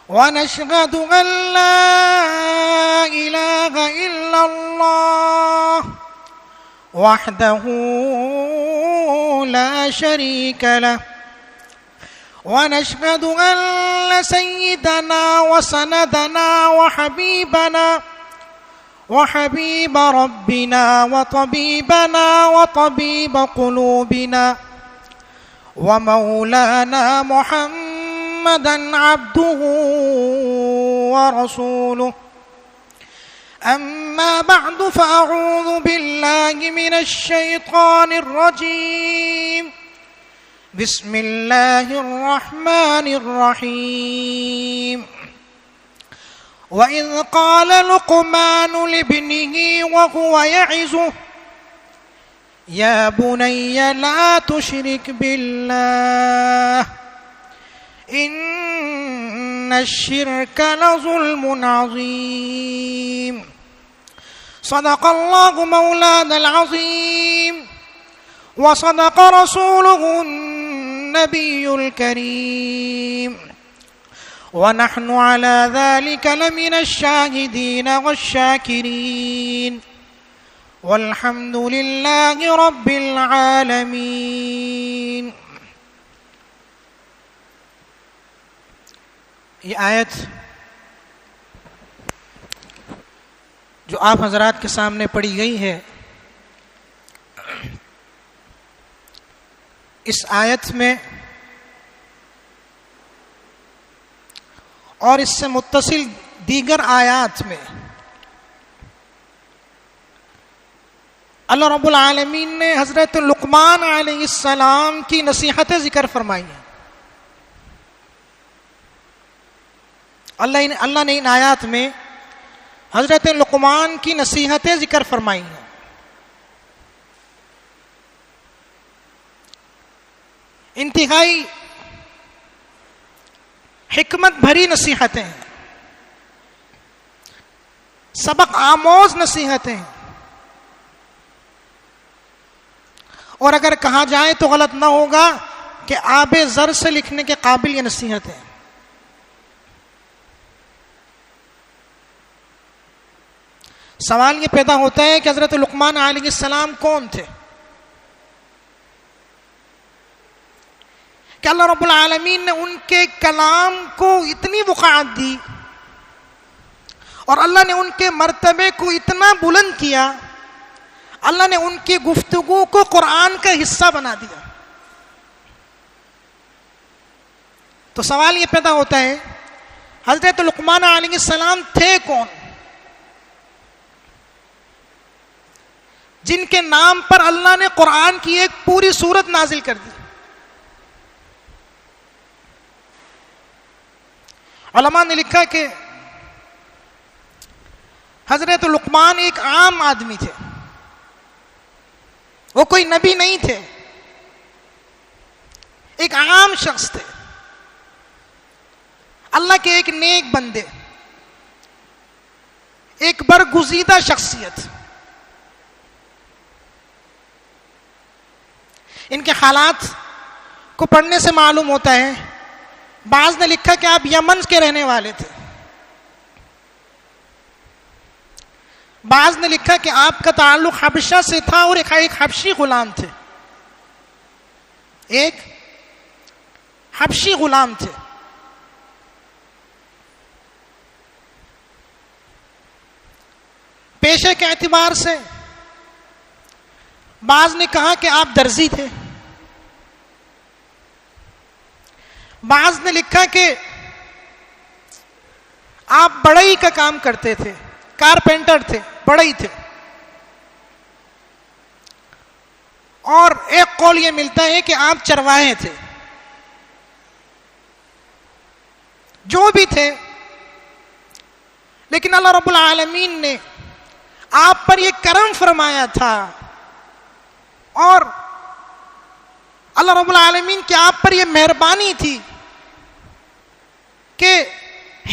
ونشهد أن لا إله إلا الله وحده لا شريك له ونشهد أن سيدنا وسندنا وحبيب ربنا وطبيبنا وطبيب قلوبنا ومولانا محمدا عبده ورسوله. أما بعد فأعوذ بالله من الشيطان الرجيم. بسم الله الرحمن الرحيم. وإذ قال لقمان لابنه وهو يعظه يا بني لا تشرك بالله إن الشرك لظلم عظيم. صدق الله مولانا العظيم وصدق رسوله النبي الكريم ونحن على ذلك لمن الشاهدين والشاكرين والحمد لله رب العالمین. یہ آیت جو آپ حضرات کے سامنے پڑھی گئی ہے، اس آیت میں اور اس سے متصل دیگر آیات میں اللہ رب العالمین نے حضرت لقمان علیہ السلام کی نصیحتیں ذکر فرمائی ہیں. اللہ نے ان آیات میں حضرت لقمان کی نصیحتیں ذکر فرمائی ہیں. انتہائی حکمت بھری نصیحتیں ہیں، سبق آموز نصیحتیں ہیں، اور اگر کہا جائے تو غلط نہ ہوگا کہ آب زر سے لکھنے کے قابل یہ نصیحت ہے. سوال یہ پیدا ہوتا ہے کہ حضرت لقمان علیہ السلام کون تھے کہ اللہ رب العالمین نے ان کے کلام کو اتنی وقعت دی اور اللہ نے ان کے مرتبے کو اتنا بلند کیا، اللہ نے ان کی گفتگو کو قرآن کا حصہ بنا دیا. تو سوال یہ پیدا ہوتا ہے حضرت لقمان علیہ السلام تھے کون جن کے نام پر اللہ نے قرآن کی ایک پوری سورت نازل کر دی؟ علماء نے لکھا کہ حضرت لقمان ایک عام آدمی تھے، وہ کوئی نبی نہیں تھے، ایک عام شخص تھے، اللہ کے ایک نیک بندے، ایک برگزیدہ شخصیت. ان کے حالات کو پڑھنے سے معلوم ہوتا ہے، بعض نے لکھا کہ آپ یمن کے رہنے والے تھے، بعض نے لکھا کہ آپ کا تعلق حبشہ سے تھا اور ایک حبشی غلام تھے، ایک حبشی غلام تھے. پیشے کے اعتبار سے بعض نے کہا کہ آپ درزی تھے، بعض نے لکھا کہ آپ بڑھئی کا کام کرتے تھے، کارپینٹر تھے، بڑھئی تھے. اور ایک قول یہ ملتا ہے کہ آپ چرواہے تھے. جو بھی تھے، لیکن اللہ رب العالمین نے آپ پر یہ کرم فرمایا تھا اور اللہ رب العالمین کی آپ پر یہ مہربانی تھی کہ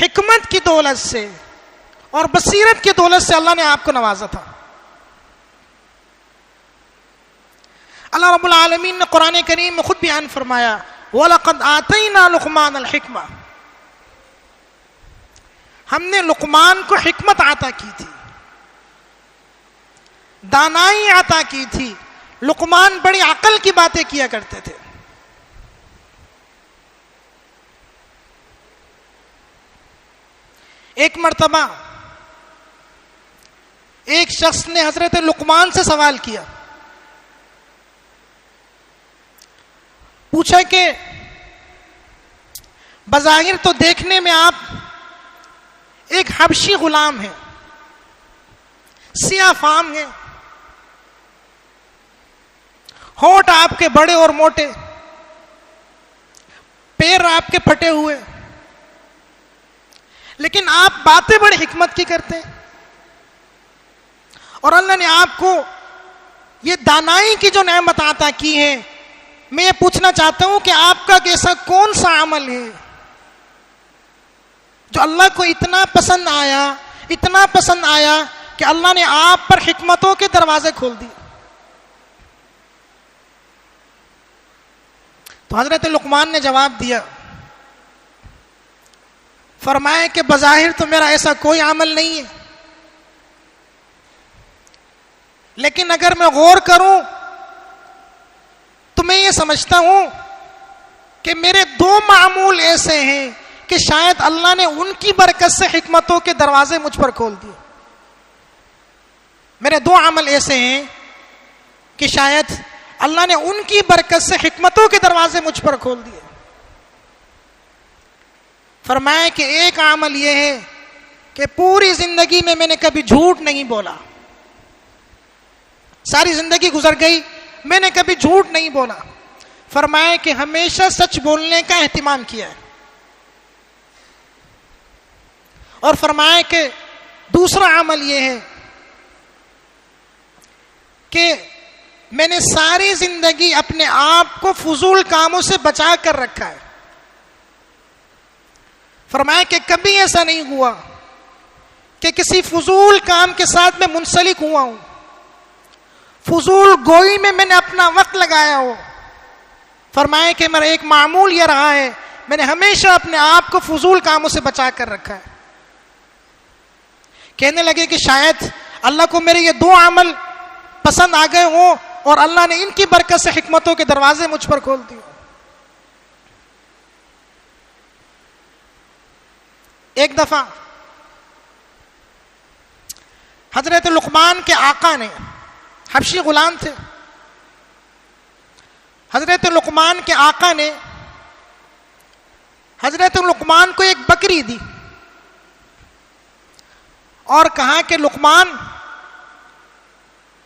حکمت کی دولت سے اور بصیرت کی دولت سے اللہ نے آپ کو نوازا تھا. اللہ رب العالمین نے قرآن کریم میں خود بیان فرمایا وَلَقَدْ آتَيْنَا لُقْمَانَ الْحِكْمَةَ. ہم نے لقمان کو حکمت عطا کی تھی، دانائی عطا کی تھی. لقمان بڑی عقل کی باتیں کیا کرتے تھے. ایک مرتبہ ایک شخص نے حضرت لقمان سے سوال کیا، پوچھا کہ بظاہر تو دیکھنے میں آپ ایک حبشی غلام ہیں، سیاہ فام ہیں، ہونٹ آپ کے بڑے اور موٹے، پیر آپ کے پھٹے ہوئے، لیکن آپ باتیں بڑی حکمت کی کرتے ہیں، اور اللہ نے آپ کو یہ دانائی کی جو نعمت عطا کی ہے. میں یہ پوچھنا چاہتا ہوں کہ آپ کا ایسا کون سا عمل ہے جو اللہ کو اتنا پسند آیا کہ اللہ نے آپ پر حکمتوں کے دروازے کھول دیے. تو حضرت لقمان نے جواب دیا، فرمایا کہ بظاہر تو میرا ایسا کوئی عمل نہیں ہے، لیکن اگر میں غور کروں تو میں یہ سمجھتا ہوں کہ میرے 2 معمول ایسے ہیں کہ شاید اللہ نے ان کی برکت سے حکمتوں کے دروازے مجھ پر کھول دیے. میرے 2 عمل ایسے ہیں کہ شاید اللہ نے ان کی برکت سے حکمتوں کے دروازے مجھ پر کھول دیے. فرمایا کہ ایک عمل یہ ہے کہ پوری زندگی میں نے کبھی جھوٹ نہیں بولا، ساری زندگی گزر گئی میں نے کبھی جھوٹ نہیں بولا. فرمایا کہ ہمیشہ سچ بولنے کا اہتمام کیا ہے. اور فرمایا کہ دوسرا عمل یہ ہے کہ میں نے ساری زندگی اپنے آپ کو فضول کاموں سے بچا کر رکھا ہے. فرمایا کہ کبھی ایسا نہیں ہوا کہ کسی فضول کام کے ساتھ میں منسلک ہوا ہوں، فضول گوئی میں نے اپنا وقت لگایا ہو. فرمایا کہ میرا ایک معمول یہ رہا ہے، میں نے ہمیشہ اپنے آپ کو فضول کاموں سے بچا کر رکھا ہے. کہنے لگے کہ شاید اللہ کو میرے یہ 2 عمل پسند آ گئے ہوں اور اللہ نے ان کی برکت سے حکمتوں کے دروازے مجھ پر کھول دیے. ایک دفعہ حضرت لقمان کے آقا نے، حبشی غلام تھے، حضرت لقمان کے آقا نے حضرت لقمان کو ایک بکری دی اور کہا کہ لقمان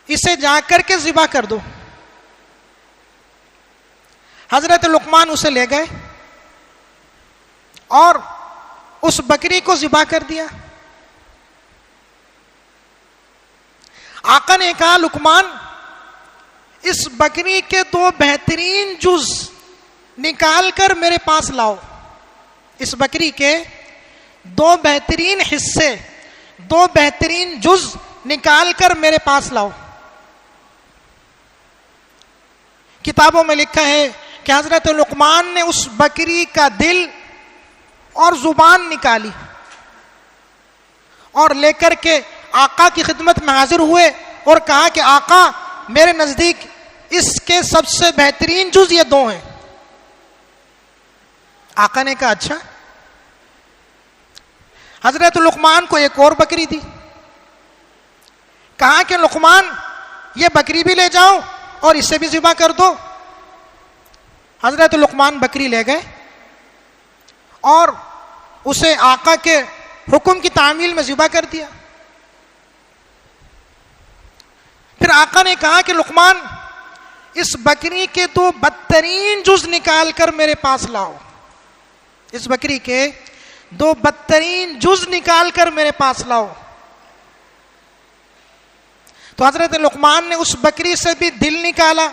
اسے جا کر کے ذبح کر دو. حضرت لقمان اسے لے گئے اور اس بکری کو ذبح کر دیا. آقا نے کہا لقمان اس بکری کے 2 بہترین جز نکال کر میرے پاس لاؤ. اس بکری کے 2 بہترین حصے، 2 بہترین جز نکال کر میرے پاس لاؤ. کتابوں میں لکھا ہے کہ حضرت لقمان نے اس بکری کا دل اور زبان نکالی اور لے کر کے آقا کی خدمت میں حاضر ہوئے اور کہا کہ آقا میرے نزدیک اس کے سب سے بہترین جز یہ 2 ہیں. آقا نے کہا اچھا. حضرت لقمان کو ایک اور بکری دی، کہا کہ لقمان یہ بکری بھی لے جاؤ اور اسے بھی ذبح کر دو. حضرت لقمان بکری لے گئے اور اسے آقا کے حکم کی تعمیل میں ذبح کر دیا. پھر آقا نے کہا کہ لقمان اس بکری کے 2 بدترین جز نکال کر میرے پاس لاؤ. اس بکری کے 2 بدترین جز نکال کر میرے پاس لاؤ. تو حضرت لقمان نے اس بکری سے بھی دل نکالا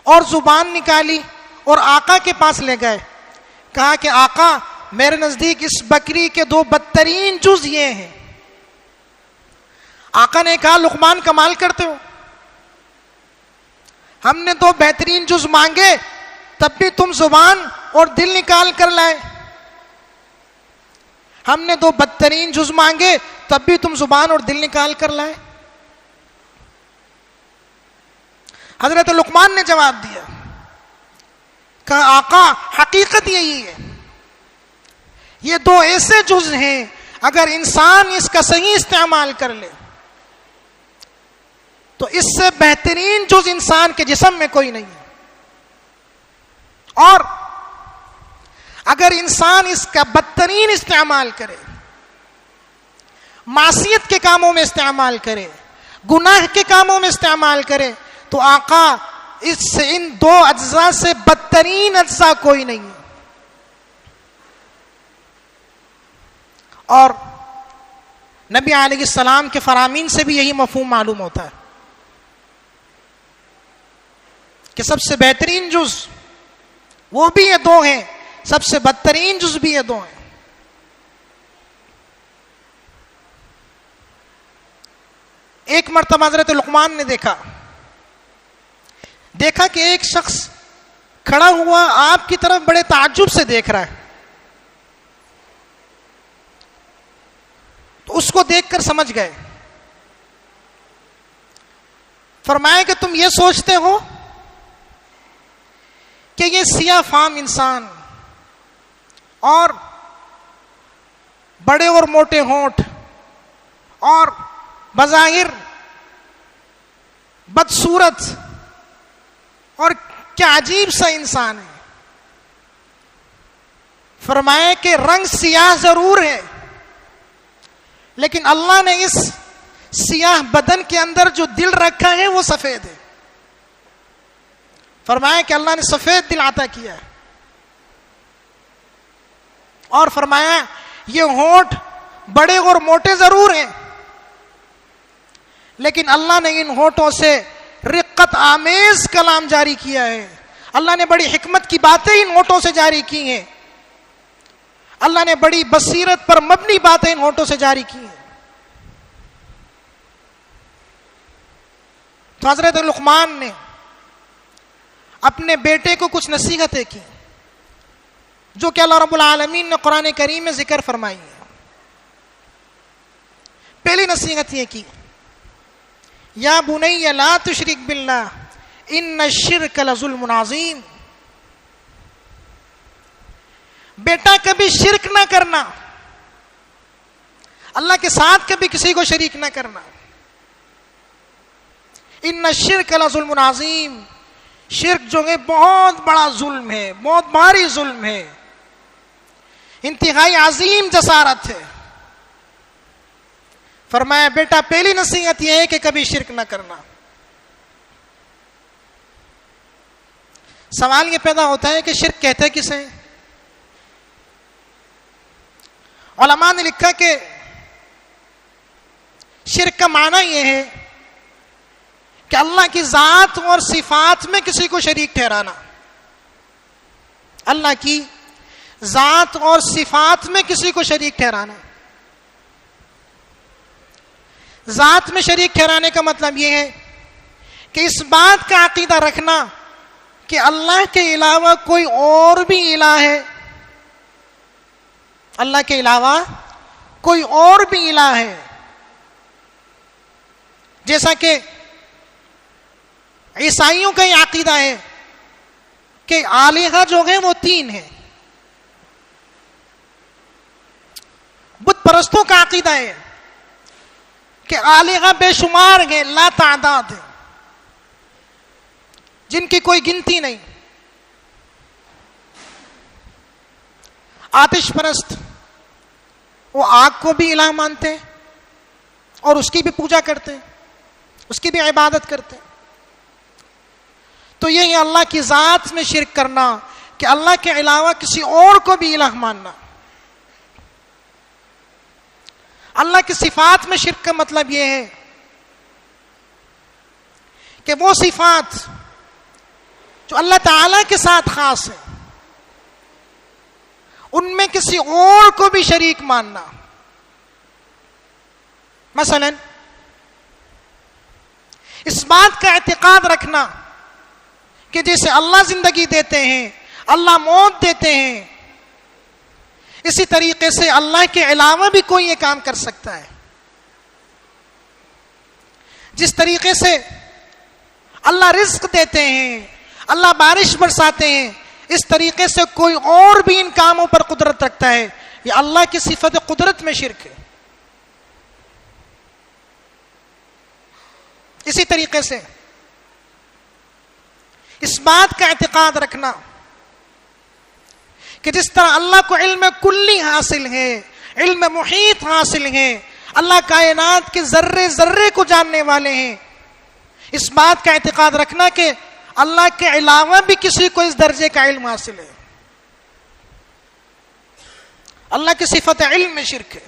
اور زبان نکالی اور آقا کے پاس لے گئے. کہا کہ آقا میرے نزدیک اس بکری کے 2 بدترین جز یہ ہیں. آقا نے کہا لقمان کمال کرتے ہو، ہم نے 2 بہترین جز مانگے تب بھی تم زبان اور دل نکال کر لائے. ہم نے 2 بدترین جز مانگے تب بھی تم زبان اور دل نکال کر لائے. حضرت لقمان نے جواب دیا، کہا آقا حقیقت یہی ہے، یہ 2 ایسے جز ہیں اگر انسان اس کا صحیح استعمال کر لے تو اس سے بہترین جز انسان کے جسم میں کوئی نہیں ہے، اور اگر انسان اس کا بدترین استعمال کرے، معصیت کے کاموں میں استعمال کرے، گناہ کے کاموں میں استعمال کرے، تو آقا اس سے ان 2 اجزاء سے بدترین اجزاء کوئی نہیں ہے. اور نبی علیہ السلام کے فرامین سے بھی یہی مفہوم معلوم ہوتا ہے کہ سب سے بہترین جز وہ بھی یہ 2 ہیں، سب سے بدترین جز بھی یہ 2 ہیں. ایک مرتبہ حضرت لقمان نے دیکھا کہ ایک شخص کھڑا ہوا آپ کی طرف بڑے تعجب سے دیکھ رہا ہے. تو اس کو دیکھ کر سمجھ گئے. فرمایا کہ تم یہ سوچتے ہو کہ یہ سیاہ فام انسان اور بڑے اور موٹے ہونٹ اور بظاہر بدصورت اور کیا عجیب سا انسان ہے. فرمایا کہ رنگ سیاہ ضرور ہے لیکن اللہ نے اس سیاہ بدن کے اندر جو دل رکھا ہے وہ سفید ہے. فرمایا کہ اللہ نے سفید دل عطا کیا ہے، اور فرمایا یہ ہونٹ بڑے اور موٹے ضرور ہیں لیکن اللہ نے ان ہونٹوں سے رقت آمیز کلام جاری کیا ہے. اللہ نے بڑی حکمت کی باتیں ان ہونٹوں سے جاری کی ہیں، اللہ نے بڑی بصیرت پر مبنی باتیں ان ہونٹوں سے جاری کی ہیں. تو حضرت لقمان نے اپنے بیٹے کو کچھ نصیحتیں کی جو کہ اللہ رب العالمین نے قرآن کریم میں ذکر فرمائی ہے. پہلی نصیحت یہ کی، یا بنی لا تشرک باللہ ان الشرک لظلم عظیم. بیٹا کبھی شرک نہ کرنا، اللہ کے ساتھ کبھی کسی کو شریک نہ کرنا. ان الشرک لظلم عظیم، شرک جو ہے بہت بڑا ظلم ہے، بہت بھاری ظلم ہے، انتہائی عظیم جسارت ہے. فرمایا بیٹا پہلی نصیحت یہ ہے کہ کبھی شرک نہ کرنا. سوال یہ پیدا ہوتا ہے کہ شرک کہتے کسے؟ علماء نے لکھا کہ شرک کا معنی یہ ہے کہ اللہ کی ذات اور صفات میں کسی کو شریک ٹھہرانا. اللہ کی ذات اور صفات میں کسی کو شریک ٹھہرانا. ذات میں شریک ٹھہرانے کا مطلب یہ ہے کہ اس بات کا عقیدہ رکھنا کہ اللہ کے علاوہ کوئی اور بھی الہ ہے، اللہ کے علاوہ کوئی اور بھی الہ ہے. جیسا کہ عیسائیوں کا یہ عقیدہ ہے کہ آلہہ جو ہیں وہ 3 ہیں. بت پرستوں کا عقیدہ ہے کہ آلہہ بے شمار ہیں، لا تعداد ہیں، جن کی کوئی گنتی نہیں. آتش پرست وہ آگ کو بھی الہ مانتے ہیں اور اس کی بھی پوجا کرتے ہیں، اس کی بھی عبادت کرتے ہیں. تو یہ اللہ کی ذات میں شرک کرنا کہ اللہ کے علاوہ کسی اور کو بھی الہ ماننا. اللہ کی صفات میں شرک کا مطلب یہ ہے کہ وہ صفات جو اللہ تعالی کے ساتھ خاص ہے ان میں کسی اور کو بھی شریک ماننا. مثلا اس بات کا اعتقاد رکھنا کہ جیسے اللہ زندگی دیتے ہیں، اللہ موت دیتے ہیں، اسی طریقے سے اللہ کے علاوہ بھی کوئی یہ کام کر سکتا ہے. جس طریقے سے اللہ رزق دیتے ہیں، اللہ بارش برساتے ہیں، اس طریقے سے کوئی اور بھی ان کاموں پر قدرت رکھتا ہے. یہ اللہ کی صفت قدرت میں شرک ہے. اسی طریقے سے اس بات کا اعتقاد رکھنا کہ جس طرح اللہ کو علم کلی حاصل ہے، علم محیط حاصل ہے، اللہ کائنات کے ذرے ذرے کو جاننے والے ہیں، اس بات کا اعتقاد رکھنا کہ اللہ کے علاوہ بھی کسی کو اس درجے کا علم حاصل ہے. اللہ کی صفت علم میں شرک ہے.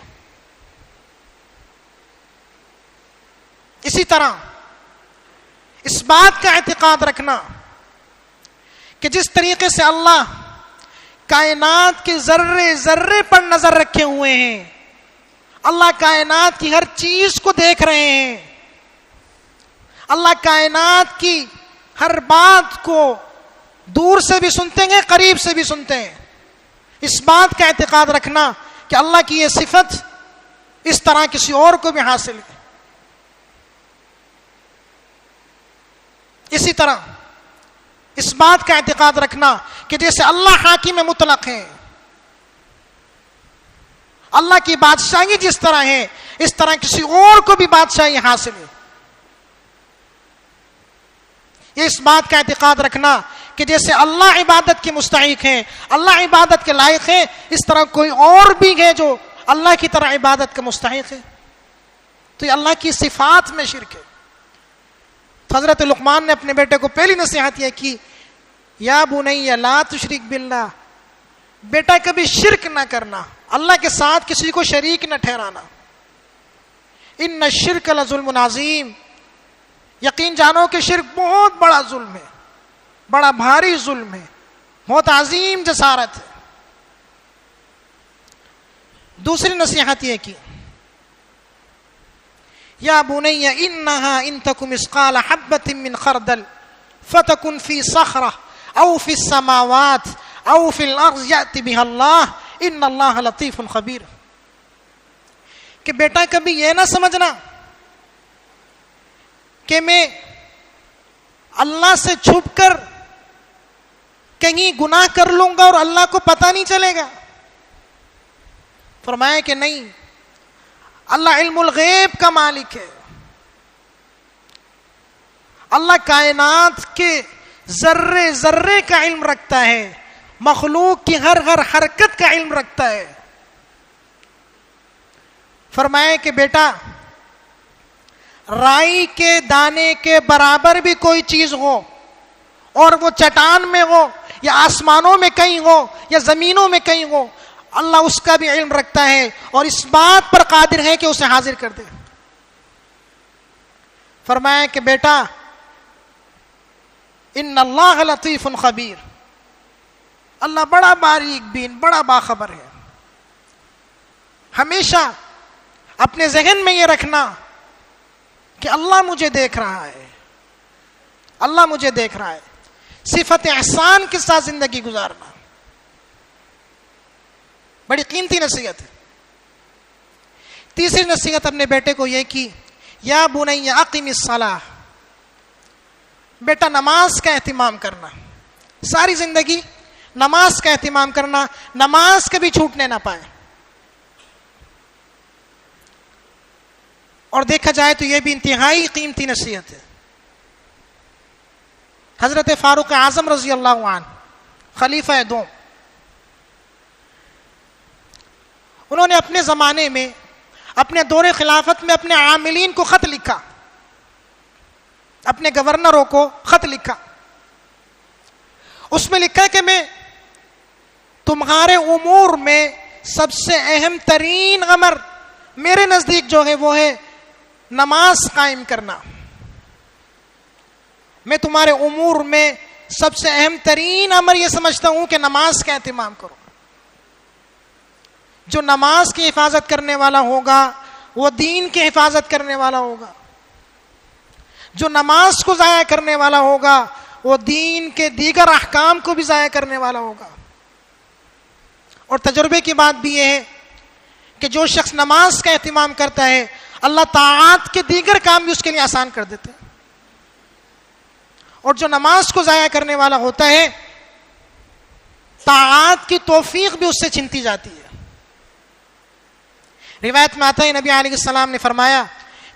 اسی طرح اس بات کا اعتقاد رکھنا کہ جس طریقے سے اللہ کائنات کے ذرے ذرے پر نظر رکھے ہوئے ہیں، اللہ کائنات کی ہر چیز کو دیکھ رہے ہیں، اللہ کائنات کی ہر بات کو دور سے بھی سنتے ہیں، قریب سے بھی سنتے ہیں. اس بات کا اعتقاد رکھنا کہ اللہ کی یہ صفت اس طرح کسی اور کو بھی حاصل ہے. اسی طرح اس بات کا اعتقاد رکھنا کہ جیسے اللہ حاکم مطلق ہیں، اللہ کی بادشاہی جس طرح ہے، اس طرح کسی اور کو بھی بادشاہی حاصل ہے. یہ اس بات کا اعتقاد رکھنا کہ جیسے اللہ عبادت کے مستحق ہیں، اللہ عبادت کے لائق ہیں، اس طرح کوئی اور بھی ہے جو اللہ کی طرح عبادت کا مستحق ہے. تو یہ اللہ کی صفات میں شرک ہے. حضرت لقمان نے اپنے بیٹے کو پہلی نصیحت یہ کی، یا بنی لا تشرک باللہ، بیٹا کبھی شرک نہ کرنا، اللہ کے ساتھ کسی کو شریک نہ ٹھہرانا. ان الشرک لظلم عظیم، یقین جانو کہ شرک بہت بڑا ظلم ہے، بڑا بھاری ظلم ہے، بہت عظیم جسارت ہے. دوسری نصیحت یہ کی، یا بنی انہا ان تک مثقال حبۃ من خردل فتکن فی صخرہ او فی السماوات او فی الارض یأتی بها اللہ ان اللہ لطیف خبیر. کہ بیٹا کبھی یہ نہ سمجھنا کہ میں اللہ سے چھپ کر کہیں گناہ کر لوں گا اور اللہ کو پتہ نہیں چلے گا. فرمایا کہ نہیں، اللہ علم الغیب کا مالک ہے، اللہ کائنات کے ذرے ذرے کا علم رکھتا ہے، مخلوق کی ہر ہر حرکت کا علم رکھتا ہے. فرمایا کہ بیٹا رائی کے دانے کے برابر بھی کوئی چیز ہو اور وہ چٹان میں ہو یا آسمانوں میں کہیں ہو یا زمینوں میں کہیں ہو، اللہ اس کا بھی علم رکھتا ہے اور اس بات پر قادر ہے کہ اسے حاضر کر دے. فرمایا کہ بیٹا ان اللہ لطیف خبیر، اللہ بڑا باریک بین، بڑا باخبر ہے. ہمیشہ اپنے ذہن میں یہ رکھنا کہ اللہ مجھے دیکھ رہا ہے، اللہ مجھے دیکھ رہا ہے. صفت احسان کے ساتھ زندگی گزارنا بڑی قیمتی نصیحت ہے. تیسری نصیحت اپنے بیٹے کو یہ کی، یا بنی اقم الصلاۃ، بیٹا نماز کا اہتمام کرنا، ساری زندگی نماز کا اہتمام کرنا، نماز کبھی چھوٹنے نہ پائے. اور دیکھا جائے تو یہ بھی انتہائی قیمتی نصیحت ہے. حضرت فاروق اعظم رضی اللہ عنہ خلیفہ دوم، انہوں نے اپنے زمانے میں اپنے دور خلافت میں اپنے عاملین کو خط لکھا، اپنے گورنروں کو خط لکھا. اس میں لکھا کہ میں تمہارے امور میں سب سے اہم ترین امر میرے نزدیک جو ہے وہ ہے نماز قائم کرنا. میں تمہارے امور میں سب سے اہم ترین امر یہ سمجھتا ہوں کہ نماز کا اہتمام کرو. جو نماز کی حفاظت کرنے والا ہوگا وہ دین کی حفاظت کرنے والا ہوگا، جو نماز کو ضائع کرنے والا ہوگا وہ دین کے دیگر احکام کو بھی ضائع کرنے والا ہوگا. اور تجربے کی بات بھی یہ ہے کہ جو شخص نماز کا اہتمام کرتا ہے اللہ طاعات کے دیگر کام بھی اس کے لیے آسان کر دیتے ہیں، اور جو نماز کو ضائع کرنے والا ہوتا ہے طاعات کی توفیق بھی اس سے چھنتی جاتی ہے۔ روایت میں آتا ہے نبی علیہ السلام نے فرمایا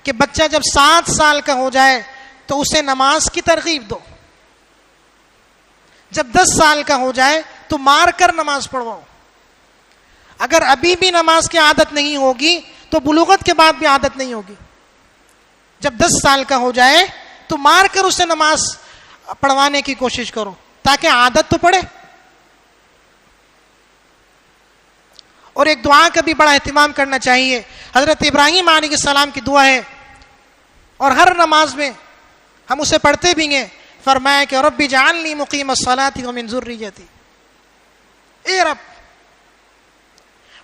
کہ بچہ جب 7 سال کا ہو جائے تو اسے نماز کی ترغیب دو، جب 10 سال کا ہو جائے تو مار کر نماز پڑھواؤ، اگر ابھی بھی نماز کی عادت نہیں ہوگی تو بلوغت کے بعد بھی عادت نہیں ہوگی، جب 10 سال کا ہو جائے تو مار کر اسے نماز پڑھوانے کی کوشش کرو تاکہ عادت تو پڑے۔ اور ایک دعا کا بھی بڑا اہتمام کرنا چاہیے، حضرت ابراہیم علیہ السلام کی دعا ہے اور ہر نماز میں ہم اسے پڑھتے بھی ہیں، فرمایا کہ رب اجعلنی مقیم الصلاۃ ومن ذریتی، اے رب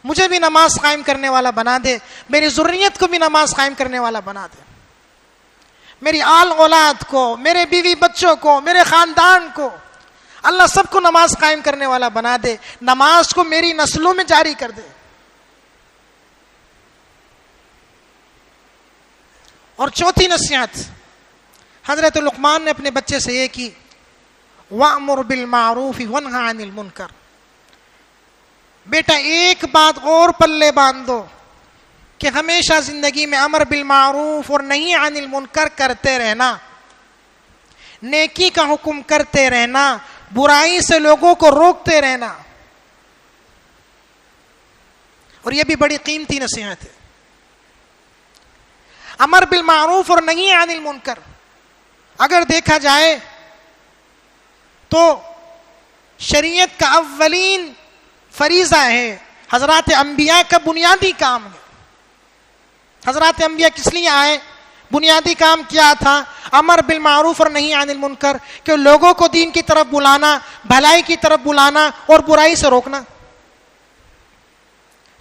مجھے بھی نماز قائم کرنے والا بنا دے، میری ذریت کو بھی نماز قائم کرنے والا بنا دے، میری آل اولاد کو، میرے بیوی بچوں کو، میرے خاندان کو اللہ سب کو نماز قائم کرنے والا بنا دے، نماز کو میری نسلوں میں جاری کر دے۔ اور چوتھی نصیحت حضرت لقمان نے اپنے بچے سے یہ کی، وَأْمُرْ بِالْمَعْرُوفِ وَانْهَ عَنِ الْمُنْكَرِ، بیٹا ایک بات اور پلے باندھ دو کہ ہمیشہ زندگی میں امر بالمعروف اور نہی عن المنکر کرتے رہنا، نیکی کا حکم کرتے رہنا، برائی سے لوگوں کو روکتے رہنا۔ اور یہ بھی بڑی قیمتی نصیحت ہے، امر بالمعروف اور نہی عن المنکر اگر دیکھا جائے تو شریعت کا اولین فریضہ ہے، حضرات انبیاء کا بنیادی کام ہے۔ حضرات انبیاء کس لیے آئے؟ بنیادی کام کیا تھا؟ امر بالمعروف اور نہی عن المنکر، کہ لوگوں کو دین کی طرف بلانا، بھلائی کی طرف بلانا اور برائی سے روکنا۔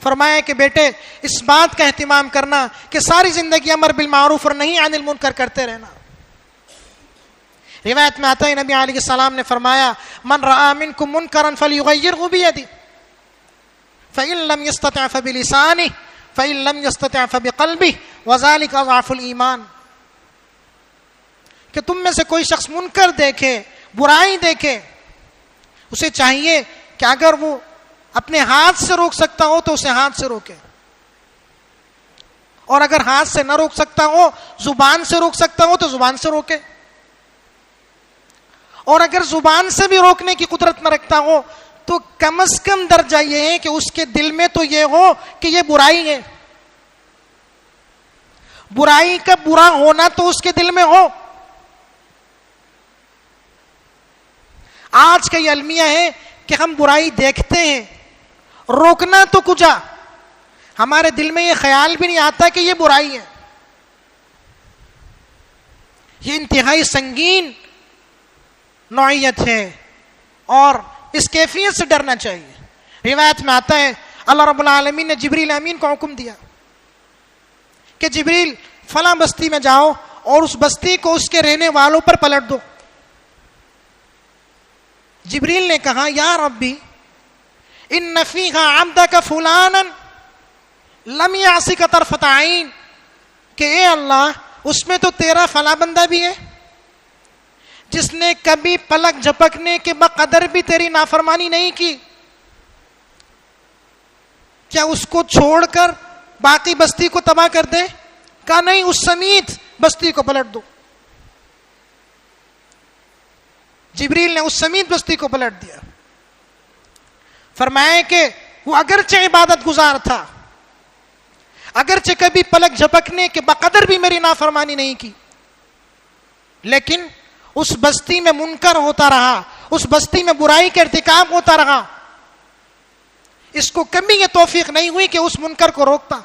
فرمایا کہ بیٹے اس بات کا اہتمام کرنا کہ ساری زندگی امر بالمعروف اور نہی عن المنکر کرتے رہنا۔ روایت میں آتا ہے نبی علیہ السلام نے فرمایا من رأى منکم منکرا فلیغیرہ بیدہ فإن لم يستطع فبلسانه فإن لم يستطع فبقلبه وذلك اضعف الایمان، کہ تم میں سے کوئی شخص منکر دیکھے، برائی دیکھے، اسے چاہیے کہ اگر وہ اپنے ہاتھ سے روک سکتا ہو تو اسے ہاتھ سے روکے، اور اگر ہاتھ سے نہ روک سکتا ہو، زبان سے روک سکتا ہو تو زبان سے روکے، اور اگر زبان سے بھی روکنے کی قدرت نہ رکھتا ہو تو کم از کم درجہ یہ ہے کہ اس کے دل میں تو یہ ہو کہ یہ برائی ہے، برائی کا برا ہونا تو اس کے دل میں ہو۔ آج کا یہ المیہ ہے کہ ہم برائی دیکھتے ہیں، روکنا تو کجا، ہمارے دل میں یہ خیال بھی نہیں آتا کہ یہ برائی ہے۔ یہ انتہائی سنگین نوعیت ہے اور اس کیفیت سے ڈرنا چاہیے۔ روایت میں آتا ہے اللہ رب العالمین نے جبریل امین کو حکم دیا کہ جبریل فلاں بستی میں جاؤ اور اس بستی کو اس کے رہنے والوں پر پلٹ دو۔ جبریل نے کہا یا ربی ان فیہا عبدک فلانا لم یعصک طرفۃ عین، کہ اے اللہ اس میں تو تیرا فلاں بندہ بھی ہے جس نے کبھی پلک جھپکنے کے بقدر بھی تیری نافرمانی نہیں کی، کیا اس کو چھوڑ کر باقی بستی کو تباہ کر دے؟ کہا نہیں، اس سمیت بستی کو پلٹ دو۔ جبریل نے اس سمیت بستی کو پلٹ دیا۔ فرمایا کہ وہ اگرچہ عبادت گزار تھا، اگرچہ کبھی پلک جھپکنے کے بقدر بھی میری نافرمانی نہیں کی، لیکن اس بستی میں منکر ہوتا رہا، اس بستی میں برائی کا ارتکاب ہوتا رہا، اس کو کبھی یہ توفیق نہیں ہوئی کہ اس منکر کو روکتا،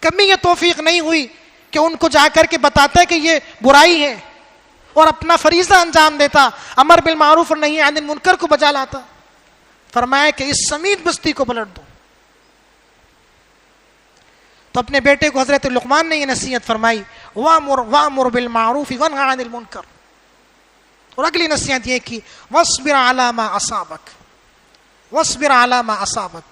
کبھی یہ توفیق نہیں ہوئی کہ ان کو جا کر کے بتاتا کہ یہ برائی ہے اور اپنا فریضہ انجام دیتا، امر بالمعروف اور نہی عن المنکر کو بجا لاتا۔ فرمایا کہ اس سمیت بستی کو پلٹ دو۔ تو اپنے بیٹے کو حضرت لقمان نے یہ نصیحت فرمائی وَأْمُرْ بِالْمَعْرُوفِ وَانْهَ عَنِ الْمُنْكَرِ، اور اگلی نصیحت یہ کی وَاصْبِرْ عَلَى مَا أَصَابَكَ، واصبر علی ما اصابک،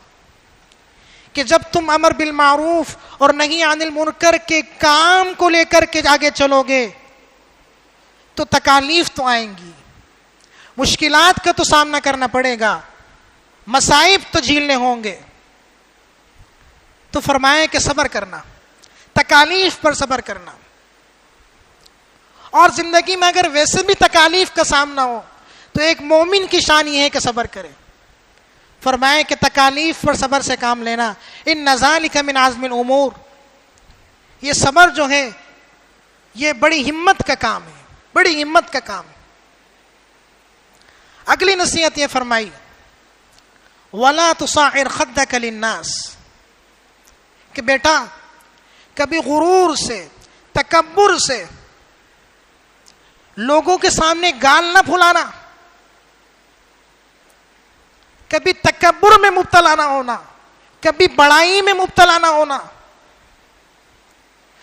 کہ جب تم امر بالمعروف اور نہی عن المنکر کے کام کو لے کر کے آگے چلو گے تو تکالیف تو آئیں گی، مشکلات کا تو سامنا کرنا پڑے گا، مصائب تو جھیلنے ہوں گے، تو فرمائے کہ صبر کرنا، تکالیف پر صبر کرنا۔ اور زندگی میں اگر ویسے بھی تکالیف کا سامنا ہو تو ایک مومن کی شان یہ ہے کہ صبر کرے۔ فرمائے کہ تکالیف پر صبر سے کام لینا، ان ذالک من عزم الامور، یہ صبر جو ہے یہ بڑی ہمت کا کام ہے، بڑی ہمت کا کام ہے۔ اگلی نصیحت یہ فرمائی وَلَا تُصَعِّرْ خَدَّكَ لِلنَّاسِ، کہ بیٹا کبھی غرور سے، تکبر سے لوگوں کے سامنے گال نہ پھلانا، کبھی تکبر میں مبتلا نہ ہونا، کبھی بڑائی میں مبتلا نہ ہونا۔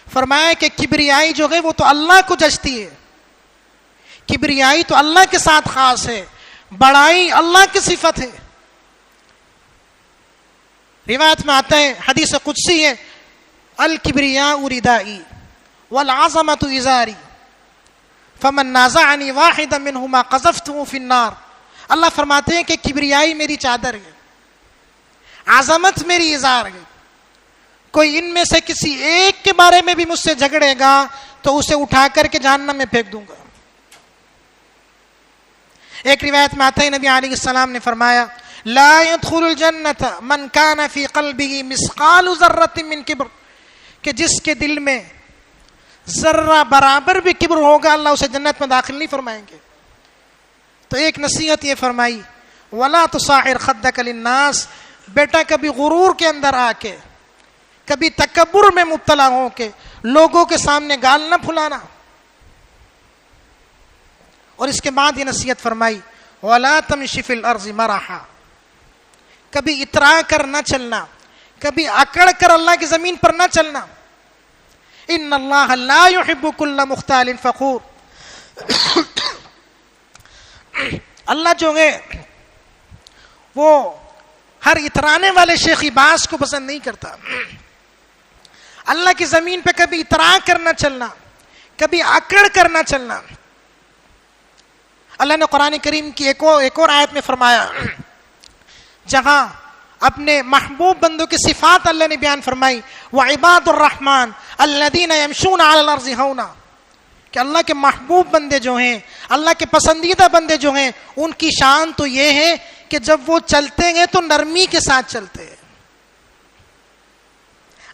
فرمایا کہ کبریائی جو ہے وہ تو اللہ کو جچتی ہے، کبریائی تو اللہ کے ساتھ خاص ہے، بڑائی اللہ کی صفت ہے۔ روایت میں آتا ہے، حدیث قدسی ہے، الکبریاء ردائی والعظمۃ ازاری فمن نازعنی واحدا منہما قذفته فی النار۔ اللہ فرماتے ہیں کہ کبریائی میری چادر ہے، عظمت میری ازار ہے، کوئی ان میں سے کسی ایک کے بارے میں بھی مجھ سے جھگڑے گا تو اسے اٹھا کر کے جہنم میں پھینک دوں گا۔ ایک روایت میں آتا ہے نبی علیہ السلام نے فرمایا لا يدخل الجنت من كان في قلبه مثقال ذرة من کبر، کہ جس کے دل میں ذرہ برابر بھی کبر ہوگا اللہ اسے جنت میں داخل نہیں فرمائیں گے۔ تو ایک نصیحت یہ فرمائی وَلَا تُصَعِّرْ خَدَّكَ لِلنَّاسِ، بیٹا کبھی غرور کے اندر آ کے، کبھی تکبر میں مبتلا ہو کے لوگوں کے سامنے گال نہ پھلانا۔ اور اس کے بعد یہ نصیحت فرمائی وَلَا تَمْشِ فِي الْأَرْضِ مَرَحًا، کبھی اترا کر نہ چلنا، کبھی اکڑ کر اللہ کی زمین پر نہ چلنا۔ ان اللہ لا يحب كل مختال فخور، اللہ جو ہے وہ ہر اترانے والے شیخی باز کو پسند نہیں کرتا۔ اللہ کی زمین پہ کبھی اترا کر نہ چلنا، کبھی اکڑ کر نہ چلنا۔ اللہ نے قرآن کریم کی ایک اور آیت میں فرمایا، جہاں اپنے محبوب بندوں کی صفات اللہ نے بیان فرمائی وعباد الرحمن الذین یمشون علی الارض ہونا، کہ اللہ کے محبوب بندے جو ہیں، اللہ کے پسندیدہ بندے جو ہیں، ان کی شان تو یہ ہے کہ جب وہ چلتے ہیں تو نرمی کے ساتھ چلتے ہیں،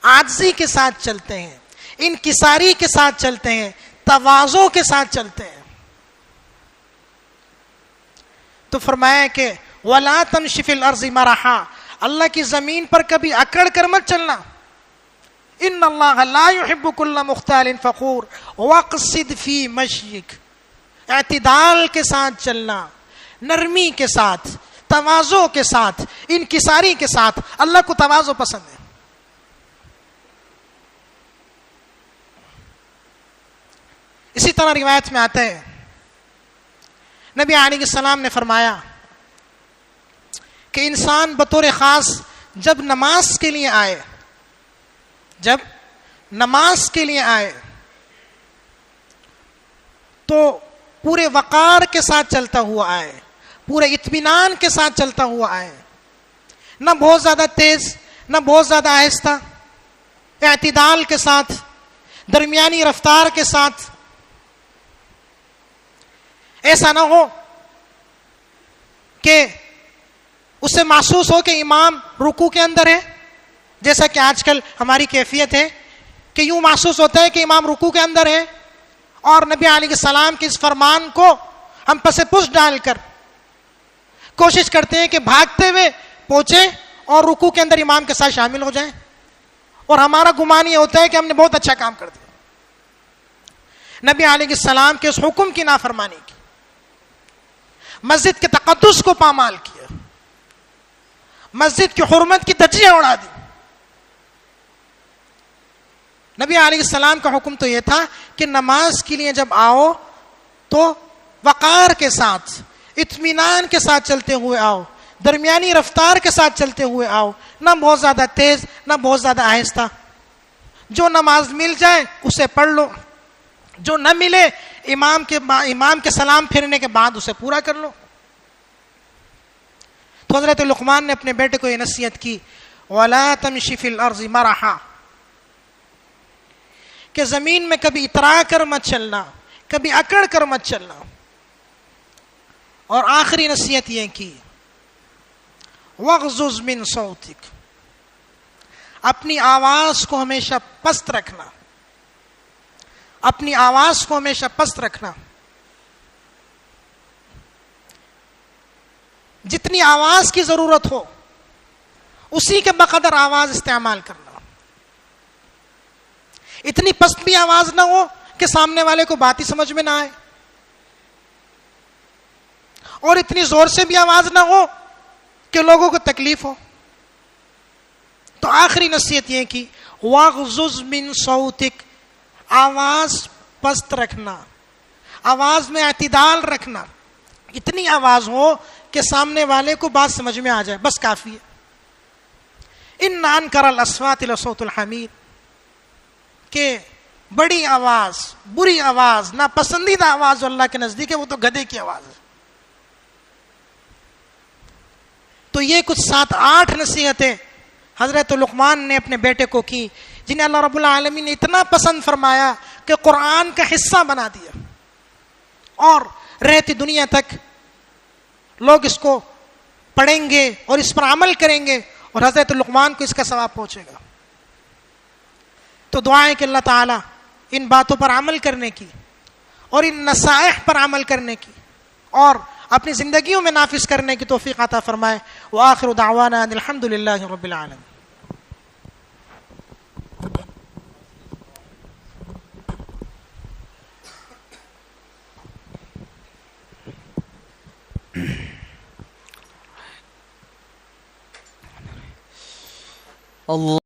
عاجزی کے ساتھ چلتے ہیں، انکساری کے ساتھ چلتے ہیں، تواضع کے ساتھ چلتے ہیں۔ تو فرمایا کہ وَلَا تَمْشِ فِي الْأَرْضِ مَرَحًا، اللہ کی زمین پر کبھی اکڑ کر مت چلنا۔ ان اللہ لا يحب كل مختال فخور واقصد فی مشیک، اعتدال کے ساتھ چلنا، نرمی کے ساتھ، تواضع کے ساتھ، انکساری کے ساتھ۔ اللہ کو تواضع پسند ہے۔ اسی طرح روایت میں آتا ہے نبی علیہ السلام نے فرمایا کہ انسان بطور خاص جب نماز کے لیے آئے، جب نماز کے لیے آئے تو پورے وقار کے ساتھ چلتا ہوا آئے، پورے اطمینان کے ساتھ چلتا ہوا آئے، نہ بہت زیادہ تیز نہ بہت زیادہ آہستہ، اعتدال کے ساتھ، درمیانی رفتار کے ساتھ۔ ایسا نہ ہو کہ اسے محسوس ہو کہ امام رکوع کے اندر ہے، جیسا کہ آج کل ہماری کیفیت ہے کہ یوں محسوس ہوتا ہے کہ امام رکوع کے اندر ہے، اور نبی علیہ السلام کے اس فرمان کو ہم پس پش ڈال کر کوشش کرتے ہیں کہ بھاگتے ہوئے پہنچے اور رکوع کے اندر امام کے ساتھ شامل ہو جائیں، اور ہمارا گمان یہ ہوتا ہے کہ ہم نے بہت اچھا کام کر دیا۔ نبی علیہ السلام کے اس حکم کی نافرمانی کی، مسجد کے تقدس کو پامال کیا، مسجد کی حرمت کی دھجیاں اڑا دی۔ نبی علیہ السلام کا حکم تو یہ تھا کہ نماز کے لیے جب آؤ تو وقار کے ساتھ، اطمینان کے ساتھ چلتے ہوئے آؤ، درمیانی رفتار کے ساتھ چلتے ہوئے آؤ، نہ بہت زیادہ تیز نہ بہت زیادہ آہستہ. جو نماز مل جائے اسے پڑھ لو، جو نہ ملے امام کے سلام پھرنے کے بعد اسے پورا کر لو. تو حضرت لقمان نے اپنے بیٹے کو یہ نصیحت کی، وَلَا تَمْشِ فِي الْأَرْضِ مَرَحًا، کہ زمین میں کبھی اترا کر مت چلنا، کبھی اکڑ کر مت چلنا. اور آخری نصیحت یہ کی، وَاغْضُضْ مِنْ صَوْتِكَ، اپنی آواز کو ہمیشہ پست رکھنا، اپنی آواز کو ہمیشہ پست رکھنا. جتنی آواز کی ضرورت ہو اسی کے بقدر آواز استعمال کرنا. اتنی پست بھی آواز نہ ہو کہ سامنے والے کو بات ہی سمجھ میں نہ آئے، اور اتنی زور سے بھی آواز نہ ہو کہ لوگوں کو تکلیف ہو. تو آخری نصیحت یہ کی، وَاغْضُضْ مِنْ صَوْتِكَ، آواز پست رکھنا، آواز میں اعتدال رکھنا، اتنی آواز ہو کہ سامنے والے کو بات سمجھ میں آ جائے، بس کافی ہے. اِنَّ أَنْكَرَ الْأَصْوَاتِ لَصَوْتُ الْحَمِيرِ، کہ بڑی آواز، بری آواز، ناپسندیدہ آواز جو اللہ کے نزدیک ہے وہ تو گدھے کی آواز ہے. تو یہ کچھ 7-8 نصیحتیں حضرت لقمان نے اپنے بیٹے کو کی، جنہیں اللہ رب العالمین نے اتنا پسند فرمایا کہ قرآن کا حصہ بنا دیا، اور رہتی دنیا تک لوگ اس کو پڑھیں گے اور اس پر عمل کریں گے، اور حضرت لقمان کو اس کا ثواب پہنچے گا. تو دعائیں کہ اللہ تعالیٰ ان باتوں پر عمل کرنے کی اور ان نصائح پر عمل کرنے کی اور اپنی زندگیوں میں نافذ کرنے کی توفیق عطا فرمائے. وآخر دعوانا ان الحمد للہ رب العالمین. اللہ